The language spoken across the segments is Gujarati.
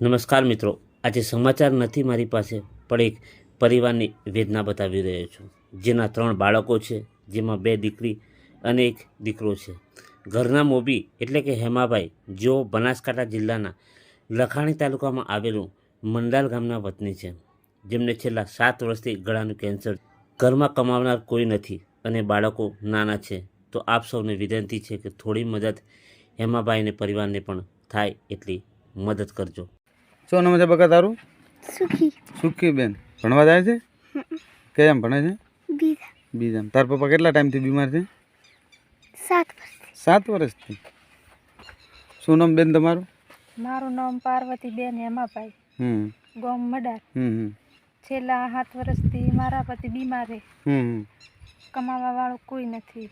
નમસ્કાર મિત્રો, આજે સમાચાર નથી મારી પાસે, પણ એક પરિવારની વેદના બતાવી રહ્યો છું, જેના 3 બાળકો છે, જેમાં 2 દીકરી અને 1 દીકરો છે. ઘરના મોભી એટલે કે હેમાભાઈ, જેઓ બનાસકાંઠા જિલ્લાના લખાણી તાલુકામાં આવેલું મંડાલ ગામના વતની છે, જેમને છેલ્લા 7 વર્ષથી ગળાનું કેન્સર. ઘરમાં કમાવનાર કોઈ નથી અને બાળકો નાના છે, તો આપ સૌને વિનંતી છે કે થોડી મદદ હેમાભાઈને પરિવારને પણ થાય એટલી મદદ કરજો. શું નામ છે બકા તારું? સુખી બેન. ભણવા જાય છે? કેમ ભણે છે? બીજામ. તાર પપ્પા કેટલા ટાઈમથી બીમાર છે? 7 વર્ષથી. શું નામ બેન તમારું? મારું નામ પાર્વતીબેન હેમાભાઈ. ગામ મડાર. છેલ્લા 7 વર્ષથી મારા પતિ બીમાર છે. કમાવા વાળું કોઈ નથી.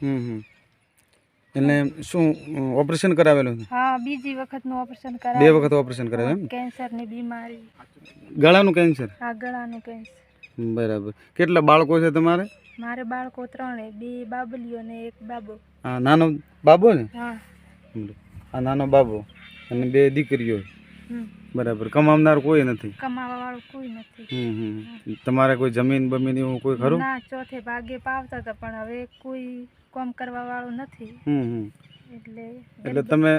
એટલે શું ઓપરેશન કરાવેલું છે? હા, બીજી વખતનું ઓપરેશન 2 વખત ઓપરેશન કરાવ્યું એમ? કેન્સરની બીમારી. ગળાનું કેન્સર? હા, ગળાનું કેન્સર. બરાબર. કેટલા બાળકો છે તમારે? મારે બાળકો 3, 2 બાબલીઓ અને 1 બાબો. હા, નાનો બાબો ને? હા. આ નાનો બાબો અને 2 દીકરીઓ. બરાબર. કમાવનાર કોઈ નથી? કમાવા વાળું કોઈ નથી. તમારે કોઈ જમીન બમીન એવું કોઈ ખરું? ના, ચોથે ભાગે પાવતા હતા, પણ હવે કોઈ કામ કરવા વાળું નથી. એટલે તમે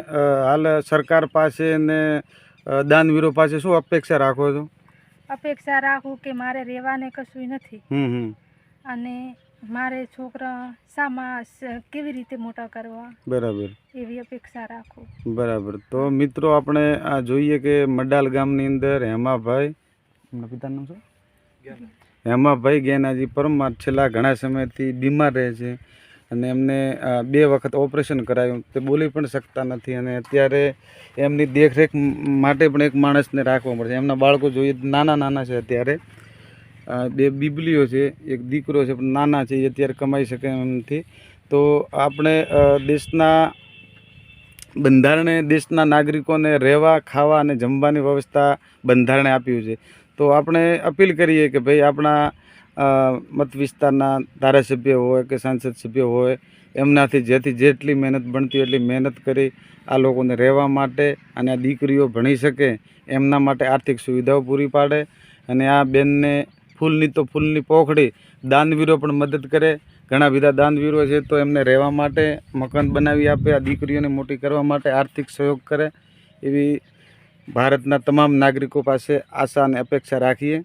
હાલ સરકાર પાસે ને દાનવીરો પાસે શું અપેક્ષા રાખો છો? અપેક્ષા રાખું કે મારે રહેવાને કશું નથી, અને મારે છોકરા સામા કેવી રીતે મોટા કરવા, બરાબર, એવી અપેક્ષા રાખું. બરાબર. તો મિત્રો, આપણે આ જોઈએ કે મડાલ ગામની અંદર હેમાભાઈ, એમના પિતાનું નામ શું? હેમાભાઈ ગેનાજી પરમાર છેલ્લા ઘણા સમયથી બીમાર રહે છે અને એમને 2 વખત ઓપરેશન કરાયું. તે બોલી પણ શકતા નથી અને અત્યારે એમની દેખરેખ માટે પણ એક માણસને રાખવો પડશે. એમના બાળકો જોઈએ નાના છે. અત્યારે 2 બીબલીઓ છે, 1 દીકરો છે, પણ નાના છે, એ અત્યારે કમાઈ શકે એમ નથી. તો આપણે દેશના બંધારણે દેશના નાગરિકોને રહેવા, ખાવા અને જમવાની વ્યવસ્થા બંધારણે આપ્યું છે. તો આપણે અપીલ કરીએ કે ભાઈ આપણા મત વિસ્તારના ધારાસભ્ય હોય કે સાંસદ સભ્ય હોય, એમનાથી જેટલી મહેનત બનતી હોય એટલી મહેનત કરી આ લોકોને રહેવા માટે અને આ દીકરીઓ ભણી શકે એમના માટે આર્થિક સુવિધાઓ પૂરી પાડે. અને આ બેનને ફૂલની તો ફૂલની પોખડી દાનવીરો પણ મદદ કરે. ઘણા બધા દાનવીરો છે, તો એમને રહેવા માટે મકાન બનાવી આપે, આ દીકરીઓને મોટી કરવા માટે આર્થિક સહયોગ કરે, એવી ભારતના તમામ નાગરિકો પાસે આશા અને અપેક્ષા રાખીએ.